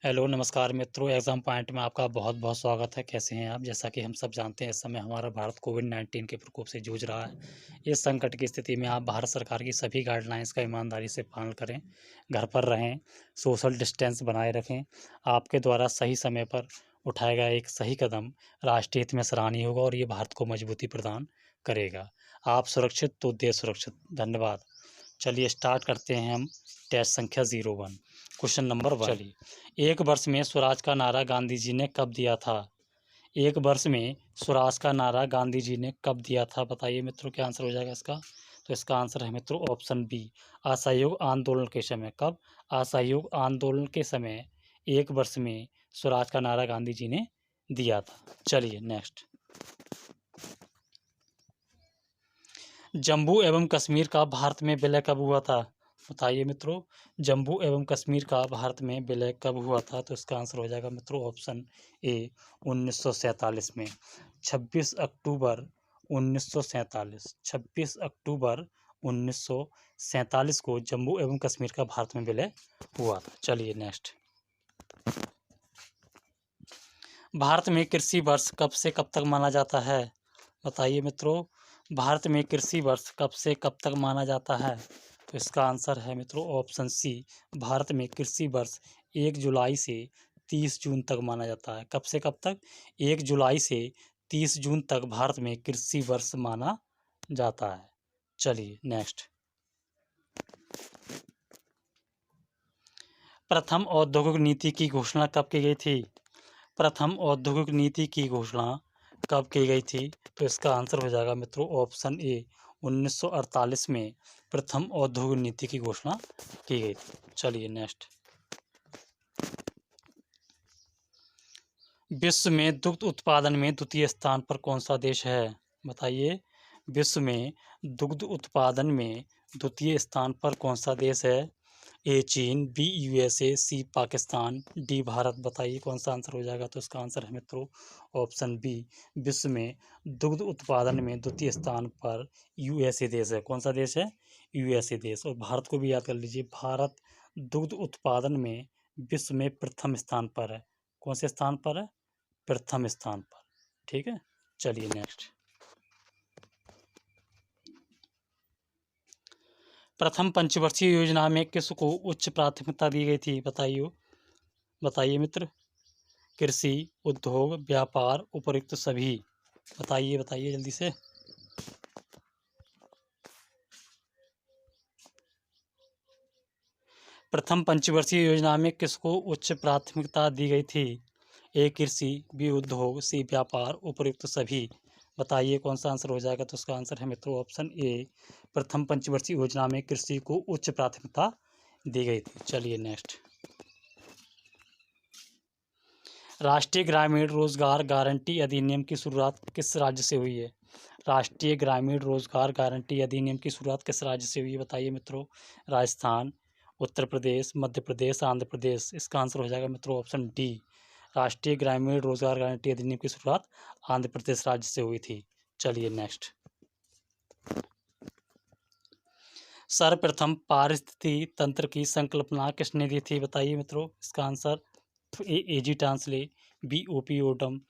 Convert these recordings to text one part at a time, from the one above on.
Hello, नमस्कार मित्रों। Exam point में आपका बहुत-बहुत स्वागत है। कैसे हैं आप? जैसा कि हम सब जानते हैं, इस समय हमारा भारत कोविड-19 के प्रकोप से जूझ रहा है। इस संकट की स्थिति में आप भारत सरकार की सभी गाइडलाइंस का ईमानदारी से पालन करें, घर पर रहें, सोशल डिस्टेंस बनाए रखें। आपके द्वारा सही समय पर उठाया गया एक सही कदम राष्ट्रीय हित में सराहनीय होगा और ये भारत को मजबूती प्रदान करेगा। आप सुरक्षित तो देश सुरक्षित। धन्यवाद। चलिए स्टार्ट करते हैं हम टेस्ट संख्या 01। Question number 1। चलिए, एक वर्ष में स्वराज का नारा गांधी जी ने कब दिया था? एक वर्ष में स्वराज का नारा गांधी जी ने कब दिया था? बताइए मित्रों, क्या आंसर हो जाएगा इसका? तो इसका आंसर है मित्रों ऑप्शन बी, असहयोग आंदोलन के समय। कब? असहयोग आंदोलन के समय एक वर्ष में स्वराज का नारा गांधी जी ने दिया था। चलिए नेक्स्ट। जम्मू एवं कश्मीर का भारत में विलय कब हुआ था? बताइए मित्रों, जम्मू एवं कश्मीर का भारत में विलय कब हुआ था? तो इसका आंसर हो जाएगा मित्रों ऑप्शन ए, 1947 में। 26 अक्टूबर 1947। 26 अक्टूबर 1947 को जम्मू एवं कश्मीर का भारत में विलय हुआ था। चलिए नेक्स्ट। भारत में कृषि वर्ष कब से कब तक माना जाता है? बताइए मित्रों, भारत में कृषि वर्ष कब से कब तक माना जाता है? तो इसका आंसर है मित्रों ऑप्शन सी, भारत में कृषि वर्ष 1 जुलाई से 30 जून तक माना जाता है। कब से कब तक? 1 जुलाई से 30 जून तक भारत में कृषि वर्ष माना जाता है। चलिए नेक्स्ट। प्रथम औद्योगिक नीति की घोषणा कब की गई थी? प्रथम औद्योगिक नीति की घोषणा कब की गई थी? तो इसका आंसर हो जाएगा मित्रों ऑप्शन ए, 1948 में प्रथम औद्योगिक नीति की घोषणा की गई थी। चलिए नेक्स्ट। विश्व में दुग्ध उत्पादन में द्वितीय स्थान पर कौन सा देश है? बताइए, विश्व में दुग्ध उत्पादन में द्वितीय स्थान पर कौन सा देश है? ए चीन, बी यूएसए, सी पाकिस्तान, डी भारत। बताइए कौन सा आंसर हो जाएगा? तो इसका आंसर है मित्रों ऑप्शन बी, विश्व में दुग्ध उत्पादन में द्वितीय स्थान पर यूएसए देश है। कौन सा देश है? यूएसए देश। और भारत को भी याद कर लीजिए, भारत दुग्ध उत्पादन में विश्व में प्रथम स्थान पर है। कौन से स्थान पर है? प्रथम स्थान पर। ठीक है, चलिए नेक्स्ट। प्रथम पंचवर्षीय योजना में किसको उच्च प्राथमिकता दी गई थी? बताइए मित्र। कृषि, उद्योग, व्यापार, उपर्युक्त सभी। बताइए जल्दी से। प्रथम पंचवर्षीय योजना में किसको उच्च प्राथमिकता दी गई थी? ए कृषि, बी उद्योग, सी व्यापार, उपर्युक्त सभी। बताइए कौन सा आंसर हो जाएगा? तो उसका आंसर है मित्रों ऑप्शन ए, प्रथम पंचवर्षीय योजना में कृषि को उच्च प्राथमिकता दी गई थी। चलिए नेक्स्ट। राष्ट्रीय ग्रामीण रोजगार गारंटी अधिनियम की शुरुआत किस राज्य से हुई है? राष्ट्रीय ग्रामीण रोजगार गारंटी अधिनियम की शुरुआत किस राज्य से हुई है? बताइए मित्रों। राजस्थान, उत्तर प्रदेश, मध्य प्रदेश, आंध्र प्रदेश। इसका आंसर हो जाएगा मित्रों ऑप्शन डी, राष्ट्रीय ग्रामीण रोजगार गारंटी अधिनियम की शुरुआत आंध्र प्रदेश राज्य से हुई थी। चलिए नेक्स्ट। सर्वप्रथम पारिस्थितिकी तंत्र की संकल्पना किसने दी थी? बताइए मित्रों। इसका answer A AG Tansley, B OP Odum,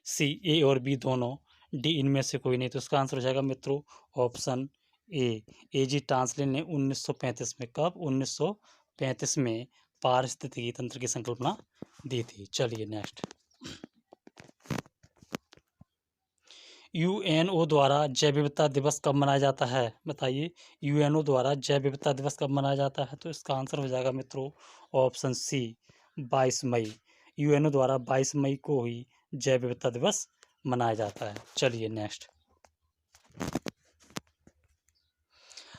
C A और बी दोनों, डी इनमें से कोई नहीं। तो इसका आंसर हो जाएगा मित्रों ऑप्शन ए, एजी टांसले ने 1935 में। कब? 1935 में पारिस्थितिकी तंत्र की संकल्पना दी थी। चलिए नेक्स्ट। यूएनओ द्वारा जैव विविधता दिवस कब मनाया जाता है? बताइए, यूएनओ द्वारा जैव विविधता दिवस कब मनाया जाता है? तो इसका आंसर हो जाएगा मित्रों ऑप्शन सी, 22 मई। यूएनओ द्वारा 22 मई को ही जैव विविधता दिवस मनाया जाता है। चलिए नेक्स्ट।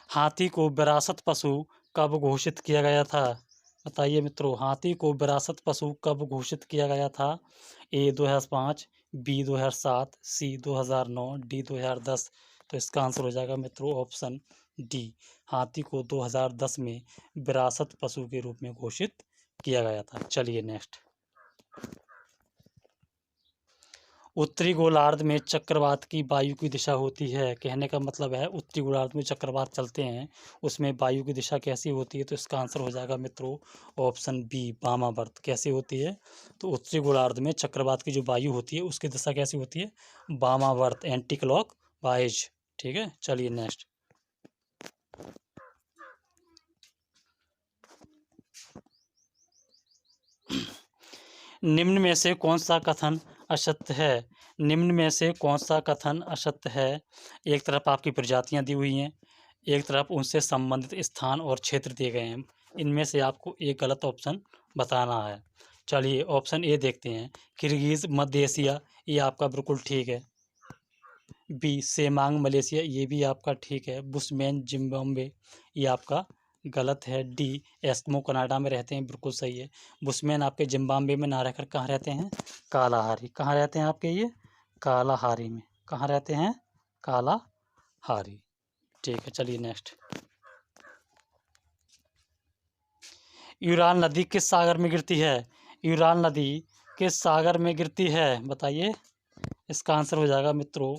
हाथी को विरासत पशु कब घोषित किया गया था? बताइए मित्रों, हाथी को विरासत पशु कब घोषित किया गया था? ए 2005, बी 2007, सी 2009, डी 2010। तो इसका आंसर हो जाएगा मित्रों ऑप्शन डी, हाथी को 2010 में विरासत पशु के रूप में घोषित किया गया था। चलिए नेक्स्ट। उत्तरी गोलार्ध में चक्रवात की वायु की दिशा होती है। कहने का मतलब है उत्तरी गोलार्ध में चक्रवात चलते हैं, उसमें वायु की दिशा कैसी होती है? तो इसका आंसर हो जाएगा मित्रों ऑप्शन बी वामावर्त। कैसी होती है? तो उत्तरी गोलार्ध में चक्रवात की जो वायु होती है उसकी दिशा कैसी होती है? वामावर्त, एंटी क्लॉक वाइज। ठीक है, चलिए नेक्स्ट। निम्न में से कौन सा कथन असत्य है? निम्न में से कौन सा कथन असत्य है? एक तरफ आपकी प्रजातियां दी हुई हैं, एक तरफ उनसे संबंधित स्थान और क्षेत्र दिए गए हैं। इनमें से आपको एक गलत ऑप्शन बताना है। चलिए ऑप्शन ए देखते हैं, किर्गिज मध्य एशिया, ये आपका बिल्कुल ठीक है। बी सेमांग मलेशिया, ये भी आपका ठीक है। बुशमैन जिम्बाब्वे, ये आपका गलत है। डी एस्किमो कनाडा में रहते हैं, बिल्कुल सही है। बुशमैन आपके जिम्बाब्वे में ना रहकर कहाँ रहते हैं? कालाहारी। कहाँ रहते हैं आपके ये? कालाहारी में। कहाँ रहते हैं? कालाहारी। ठीक है, चलिए नेक्स्ट। यूराल नदी किस सागर में गिरती है? यूराल नदी किस सागर में गिरती है? बताइए। इसका आंसर हो जाएगा मित्रों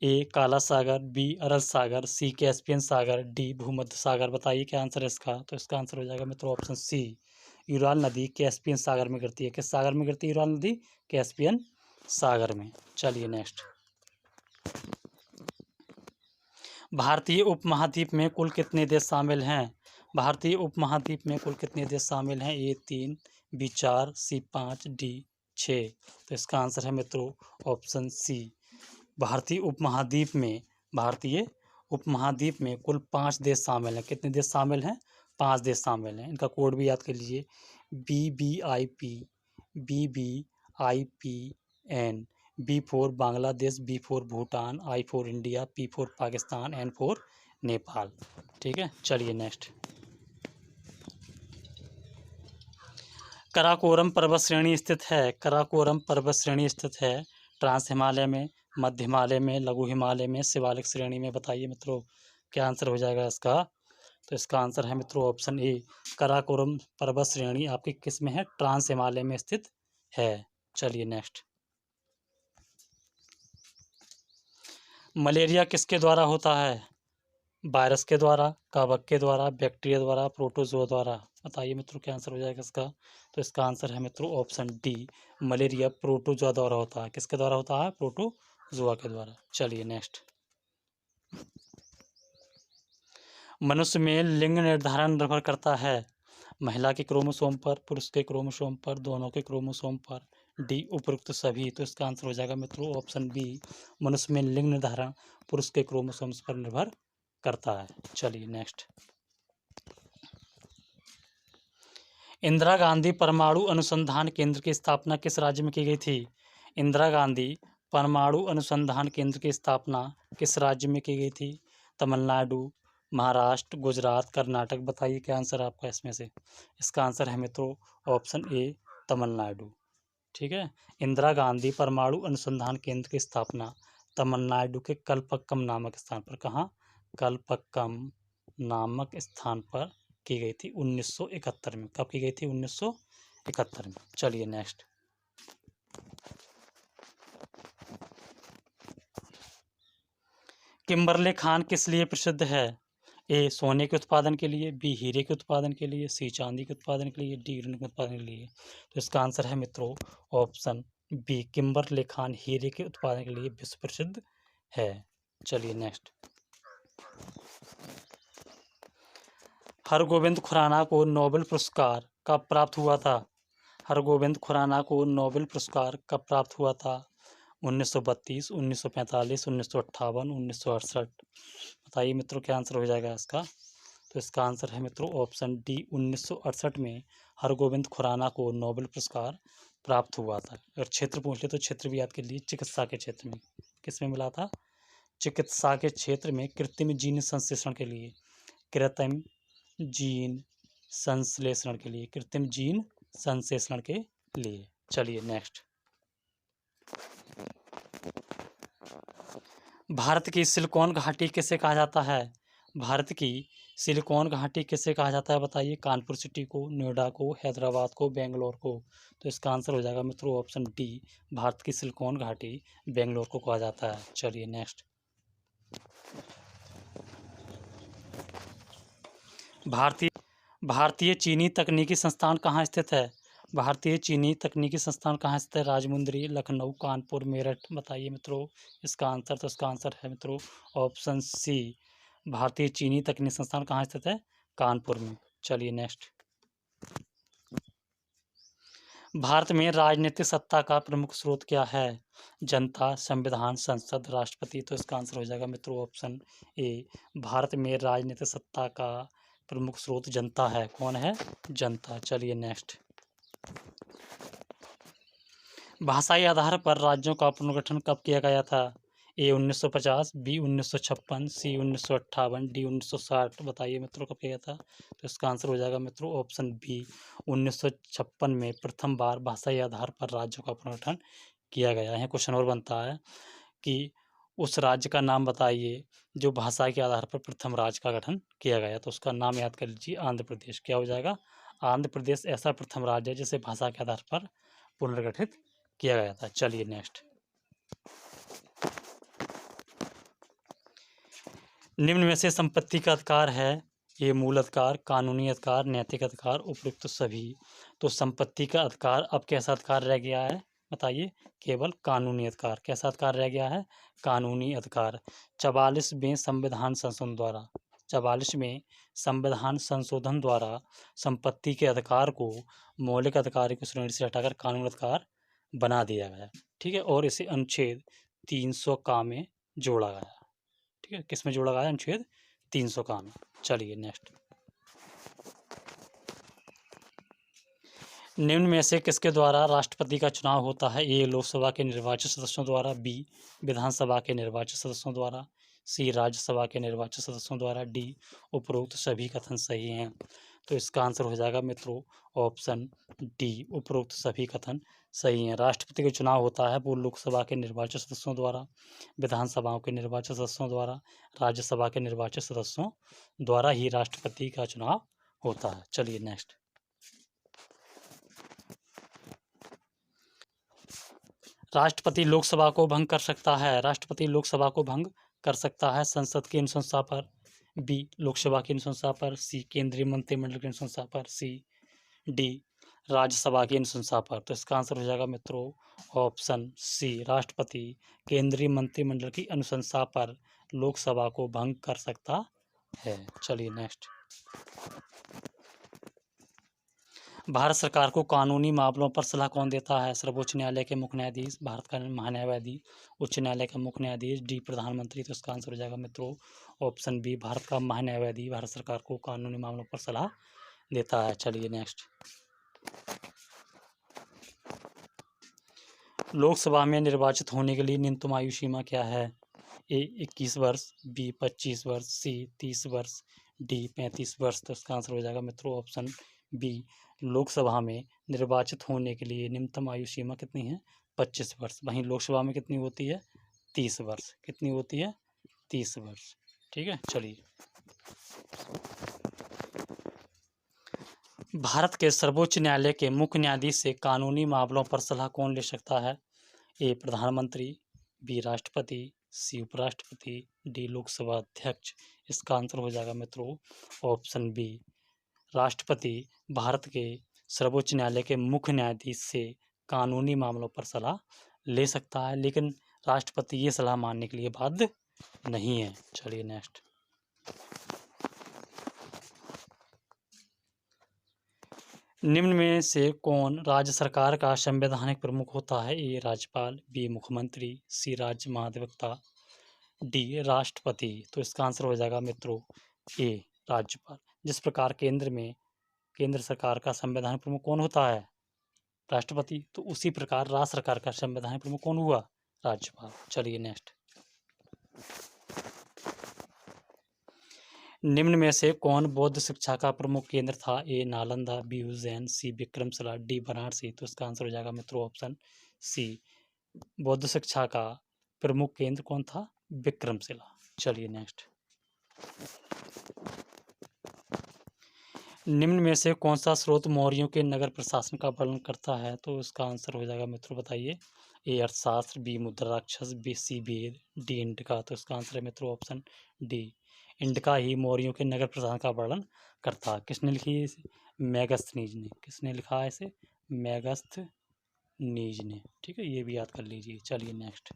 ए काला सागर, बी अरल सागर, सी कैस्पियन सागर, डी भूमध्य सागर। बताइए क्या आंसर है इसका? तो इसका आंसर हो जाएगा मित्रों ऑप्शन सी, यूराल नदी कैस्पियन सागर में गिरती है। किस सागर में गिरती है यूराल नदी? कैस्पियन सागर में। चलिए नेक्स्ट। भारतीय उपमहाद्वीप में कुल कितने देश शामिल हैं? भारतीय उपमहाद्वीप में कुल कितने देश शामिल हैं? ए 3, बी 4, सी 5, डी 6। तो इसका आंसर है मित्रों ऑप्शन सी। भारतीय उपमहाद्वीप में कुल 5 देश शामिल हैं। कितने देश शामिल हैं? 5 देश शामिल हैं। इनका कोड भी याद कर लीजिए, BBIP, BBIPN। B for Bangladesh, B for Bhutan, I for India, P for Pakistan, N for Nepal. ठीक है, चलिए नेक्स्ट। कराकोरम पर्वत श्रेणी स्थित है। कराकोरम पर्वत श्रेणी स्थित है ट्रांस हिमालय में, मध्य हिमालय में, लघु हिमालय में, शिवालिक श्रेणी में। बताइए मित्रों क्या आंसर हो जाएगा इसका? तो इसका आंसर है मित्रों ऑप्शन ए, कराकोरम पर्वत श्रेणी आपकी किस में है? ट्रांस हिमालय में स्थित है। चलिए नेक्स्ट। मलेरिया किसके द्वारा होता है? वायरस के द्वारा, कवक के द्वारा, बैक्टीरिया द्वारा, प्रोटोजोआ द्वारा। बताइए मित्रों क्या आंसर हो जाएगा इसका? तो इसका आंसर है मित्रों ऑप्शन डी, मलेरिया प्रोटोजोआ द्वारा होता है। किसके द्वारा होता है? प्रोटोजोआ के द्वारा। चलिए नेक्स्ट। मनुष्य में लिंग निर्धारण निर्भर करता है महिला के क्रोमोसोम पर, पुरुष के क्रोमोसोम पर, दोनों के क्रोमोसोम पर, डी उपरोक्त सभी। तो इसका आंसर हो जाएगा मित्रों ऑप्शन बी, मनुष्य में लिंग निर्धारण पुरुष के क्रोमोसोम्स पर निर्भर करता है। चलिए नेक्स्ट। इंदिरा गांधी परमाणु अनुसंधान केंद्र की स्थापना किस राज्य में की गई थी? इंदिरा गांधी परमाणु अनुसंधान केंद्र की स्थापना किस राज्य में की गई थी? तमिलनाडु, महाराष्ट्र, गुजरात, कर्नाटक। बताइए क्या आंसर आपका इसमें से? इसका आंसर है मित्रों ऑप्शन ए, तमिलनाडु। ठीक है, इंदिरा गांधी परमाणु अनुसंधान केंद्र की स्थापना तमिलनाडु के कलपक्कम नामक स्थान पर। कहाँ? कलपक्कम नामक स्थान पर की गई थी 1971 में। कब की गई थी? 1971 में। चलिए नेक्स्ट। किम्बरले खान किस लिए प्रसिद्ध है? ए सोने के उत्पादन के लिए, बी हीरे के उत्पादन के लिए, सी चांदी के उत्पादन के लिए, डी रण के उत्पादन के लिए। तो इसका आंसर है मित्रों ऑप्शन बी, किम्बरले खान हीरे के उत्पादन के लिए विश्व प्रसिद्ध है। चलिए नेक्स्ट। हरगोविंद खुराना को नोबेल पुरस्कार कब प्राप्त हुआ था? हरगोविंद खुराना को नोबेल पुरस्कार कब प्राप्त हुआ था? 1932, 1945, 1958, 1968। बताइए मित्रों क्या आंसर हो जाएगा इसका? तो इसका आंसर है मित्रों ऑप्शन डी, 1968 में हरगोविंद खुराना को नोबेल पुरस्कार प्राप्त हुआ था। अगर क्षेत्र पूछ ले तो क्षेत्र भी याद कर लीजिए, चिकित्सा के क्षेत्र में। किस में मिला था? चिकित्सा के क्षेत्र में कृत्रिम जीन संश्लेषण के लिए, कृत्रिम जीन संश्लेषण के लिए, कृत्रिम जीन संश्लेषण के लिए। चलिए नेक्स्ट। भारत की सिलिकॉन घाटी किसे कहा जाता है? भारत की सिलिकॉन घाटी किसे कहा जाता है बताइए? कानपुर सिटी को, नोएडा को, हैदराबाद को, बेंगलोर को। तो इसका आंसर हो जाएगा मित्रों ऑप्शन डी, भारत की सिलिकॉन घाटी बेंगलोर को कहा जाता है। चलिए नेक्स्ट। भारतीय भारतीय चीनी तकनीकी संस्थान कहाँ स्थित है? भारतीय चीनी तकनीकी संस्थान कहाँ स्थित है? राजमुंदरी, लखनऊ, कानपुर, मेरठ। बताइए मित्रों इसका आंसर। तो इसका आंसर है मित्रों ऑप्शन सी, भारतीय चीनी तकनीकी संस्थान कहाँ स्थित है? कानपुर में। चलिए नेक्स्ट। भारत में राजनीतिक सत्ता का प्रमुख स्रोत क्या है? जनता, संविधान, संसद, राष्ट्रपति। तो इसका आंसर हो जाएगा मित्रों ऑप्शन ए, भारत में राजनीतिक सत्ता का प्रमुख स्रोत जनता है। कौन है? जनता। चलिए नेक्स्ट। भाषाई आधार पर राज्यों का पुनर्गठन कब किया गया था? ए 1950, बी 1956, सी 1958, डी 1960। बताइए मित्रों कब किया गया था? तो इसका आंसर हो जाएगा मित्रों ऑप्शन बी, 1956 में प्रथम बार भाषाई आधार पर राज्यों का पुनर्गठन किया गया है। क्वेश्चन और बनता है कि उस राज्य का नाम बताइए जो भाषा के आधार पर प्रथम राज्य का गठन किया गया। तो उसका नाम याद कर लीजिए, आंध्र प्रदेश। क्या हो जाएगा? आंध्र प्रदेश ऐसा प्रथम राज्य है जिसे भाषा के आधार पर पुनर्गठित किया गया था। चलिए नेक्स्ट। निम्न में से संपत्ति का अधिकार है? ये मूल अधिकार, कानूनी अधिकार, नैतिक अधिकार, उपयुक्त सभी। तो संपत्ति का अधिकार अब कैसा अधिकार रह गया है बताइए? केवल कानूनी अधिकार। कैसा अधिकार रह गया है? कानूनी अधिकार। 44वें संविधान संशोधन द्वारा 44वें संविधान संशोधन द्वारा संपत्ति के अधिकार को मौलिक अधिकार की श्रेणी से हटाकर कानूनी अधिकार बना दिया गया। ठीक है, और इसे अनुच्छेद 300 का में जोड़ा गया। ठीक है, किस में जोड़ा गया? अनुच्छेद 300 का में। चलिए नेक्स्ट। निम्न में से किसके द्वारा राष्ट्रपति का चुनाव होता है? ए लोकसभा के निर्वाचित सदस्यों द्वारा, बी विधानसभा के निर्वाचित सदस्यों द्वारा, सी राज्यसभा के निर्वाचित सदस्यों द्वारा, डी उपरोक्त सभी कथन सही हैं। तो इसका आंसर हो जाएगा मित्रों ऑप्शन डी, उपरोक्त सभी कथन सही हैं। राष्ट्रपति का चुनाव होता है वो लोकसभा के निर्वाचित सदस्यों द्वारा, विधानसभाओं के निर्वाचित सदस्यों द्वारा, राज्यसभा के निर्वाचित सदस्यों द्वारा ही राष्ट्रपति का चुनाव होता है। चलिए नेक्स्ट। राष्ट्रपति लोकसभा को भंग कर सकता है? राष्ट्रपति लोकसभा को भंग कर सकता है संसद की अनुशंसा पर, बी लोकसभा की अनुशंसा पर, सी केंद्रीय मंत्रिमंडल की अनुशंसा पर, सी डी राज्यसभा की अनुशंसा पर। तो इसका आंसर हो जाएगा मित्रों ऑप्शन सी, राष्ट्रपति केंद्रीय मंत्रिमंडल की अनुशंसा पर लोकसभा को भंग कर सकता है। चलिए नेक्स्ट। भारत सरकार को कानूनी मामलों पर सलाह कौन देता है? सर्वोच्च न्यायालय के मुख्य न्यायाधीश, भारत का महान्यायवादी, उच्च न्यायालय का मुख्य न्यायाधीश, डी प्रधानमंत्री। तो इसका आंसर हो जाएगा मित्रों ऑप्शन बी, भारत का महान्यायवादी भारत सरकार को कानूनी मामलों पर सलाह देता है। चलिए नेक्स्ट। लोकसभा में निर्वाचित होने के लिए न्यूनतम आयु सीमा क्या है? ए 21 वर्ष, बी 25 वर्ष, सी 30 वर्ष, डी 35 वर्ष। तो इसका आंसर हो जाएगा मित्रों ऑप्शन बी, लोकसभा में निर्वाचित होने के लिए न्यूनतम आयु सीमा कितनी है? 25 वर्ष। वहीं लोकसभा में कितनी होती है? 30 वर्ष। कितनी होती है? 30 वर्ष। ठीक है, चलिए। भारत के सर्वोच्च न्यायालय के मुख्य न्यायाधीश से कानूनी मामलों पर सलाह कौन ले सकता है? ए प्रधानमंत्री, बी राष्ट्रपति, सी उपराष्ट्रपति, डी लोकसभा अध्यक्ष। इसका आंसर हो जाएगा मित्रों ऑप्शन बी, राष्ट्रपति भारत के सर्वोच्च न्यायालय के मुख्य न्यायाधीश से कानूनी मामलों पर सलाह ले सकता है, लेकिन राष्ट्रपति ये सलाह मानने के लिए बाध्य नहीं है। चलिए नेक्स्ट। निम्न में से कौन राज्य सरकार का संवैधानिक प्रमुख होता है? ए राज्यपाल, बी मुख्यमंत्री, सी राज्य महाधिवक्ता, डी राष्ट्रपति। तो इसका आंसर हो जाएगा मित्रों ए राज्यपाल। जिस प्रकार केंद्र सरकार का संवैधानिक प्रमुख कौन होता है? राष्ट्रपति। तो उसी प्रकार राज्य सरकार का संवैधानिक प्रमुख कौन हुआ? राज्यपाल। चलिए नेक्स्ट। निम्न में से कौन बौद्ध शिक्षा का प्रमुख केंद्र था? ए नालंदा, बी उज्जैन, सी विक्रमशिला, डी बनारसी। तो इसका आंसर हो जाएगा मित्रों ऑप्शन सी, बौद्ध शिक्षा का प्रमुख केंद्र कौन था? विक्रमशिला। चलिए नेक्स्ट। निम्न में से कौन सा स्रोत मौर्यों के नगर प्रशासन का वर्णन करता है? तो इसका आंसर हो जाएगा मित्रों, बताइए। ए अर्थशास्त्र, बी मुद्राक्षस, बी सी वेद, डी इंडिका। तो इसका आंसर है मित्रों ऑप्शन डी, इंडिका ही मौर्यों के नगर प्रशासन का वर्णन करता है। किसने लिखी है इसे? मैगस्थनीज ने। किसने लिखा है इसे? मैगस्थनीज ने। ठीक है, ये भी याद कर लीजिए। चलिए नेक्स्ट।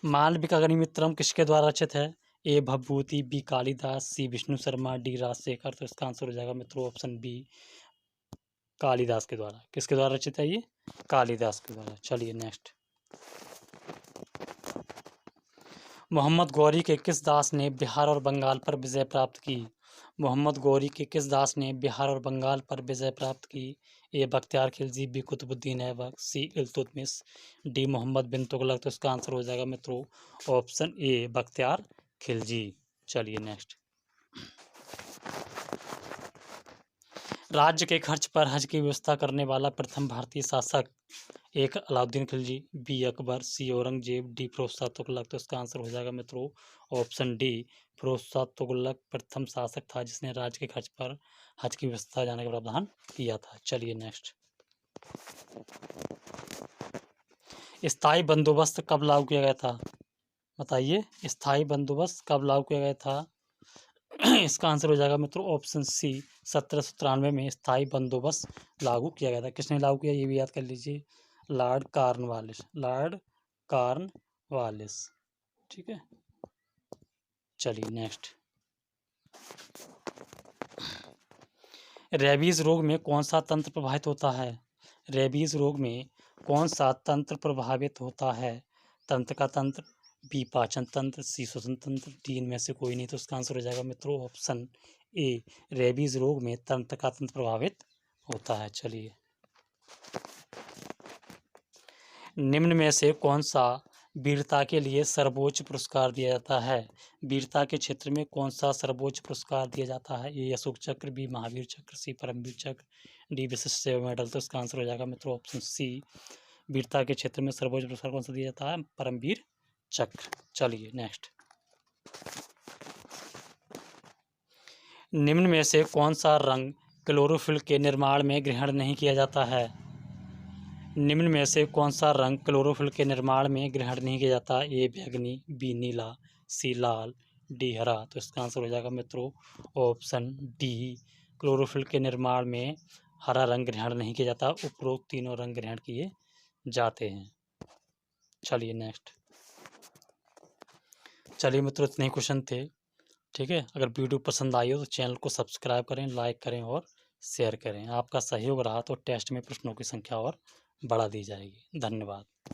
मालविका अग्निमित्रम किसके द्वारा रचित है? ए भवभूति, बी कालिदास, सी विष्णु शर्मा, डी राजशेखर। तो इसका आंसर हो जाएगा मित्रों ऑप्शन बी, कालिदास के द्वारा। किसके द्वारा रचित है ये? कालिदास के द्वारा। चलिए नेक्स्ट। मोहम्मद गौरी के किस दास ने बिहार और बंगाल पर विजय प्राप्त की? मोहम्मद गौरी के किस दास ने बिहार और बंगाल पर विजय प्राप्त की? ए बख्तियार खिलजी, बी कुतुबुद्दीन ऐबक, सी इल्तुतमिश, डी मोहम्मद बिन तुगलक। तो इसका आंसर हो जाएगा मित्रों ऑप्शन ए, बख्तियार खिलजी। चलिए नेक्स्ट। राज्य के खर्च पर हज की व्यवस्था करने वाला प्रथम भारतीय शासक? एक अलाउद्दीन खिलजी, बी अकबर, सी औरंगजेब, डी फिरोज तुगलक। तो इसका आंसर हो जाएगा मित्रों ऑप्शन डी, फिरोज तुगलक प्रथम शासक था जिसने राज्य के खर्च पर हज की व्यवस्था जाने का प्रावधान किया था। चलिए नेक्स्ट। स्थायी बंदोबस्त कब लागू किया गया था? बताइए, स्थायी बंदोबस्त कब लागू किया गया था? इसका आंसर हो जाएगा मित्रों ऑप्शन सी, 1793 में स्थायी बंदोबस्त लागू किया गया था। किसने लागू किया ये भी याद कर लीजिए, लॉर्ड कॉर्नवालिस। Lord Cornwallis. ठीक है, चलिए नेक्स्ट। रेबीज रोग में कौन सा तंत्र प्रभावित होता है? रेबीज रोग में कौन सा तंत्र प्रभावित होता है? तंत्र का तंत्र, बी पाचन तंत्र, सी श्वसन तंत्र, डी इनमें से कोई नहीं। तो इसका आंसर हो जाएगा मित्रों ऑप्शन ए, रेबीज रोग में तंत्र का तंत्र प्रभावित होता है। चलिए, निम्न में से कौन सा वीरता के लिए सर्वोच्च पुरस्कार दिया जाता है? वीरता के क्षेत्र में कौन सा सर्वोच्च पुरस्कार दिया जाता है? ए अशोक चक्र, बी महावीर चक्र, सी परमवीर चक्र, डी विशिष्ट सेवा मेडल। तो इसका आंसर हो जाएगा मित्रों ऑप्शन सी, वीरता के क्षेत्र में सर्वोच्च पुरस्कार कौन सा दिया जाता है? परमवीर चक्र। चलिए नेक्स्ट। निम्न में से कौन सा रंग क्लोरोफिल के निर्माण में ग्रहण नहीं किया जाता है? निम्न में से कौन सा रंग क्लोरोफिल के निर्माण में ग्रहण नहीं किया जाता? ए बैंगनी, बी नीला, सी लाल, डी हरा। तो इसका आंसर हो जाएगा मित्रों ऑप्शन डी, क्लोरोफिल के निर्माण में हरा रंग ग्रहण नहीं किया जाता, उपरोक्त तीनों रंग ग्रहण किए जाते हैं। चलिए नेक्स्ट। चलिए मित्रों, इतने ही क्वेश्चन थे। ठीक है, अगर वीडियो पसंद आई हो तो चैनल को सब्सक्राइब करें, लाइक करें और शेयर करें। आपका सहयोग रहा तो टेस्ट में प्रश्नों की संख्या और बढ़ा दी जाएगी। धन्यवाद।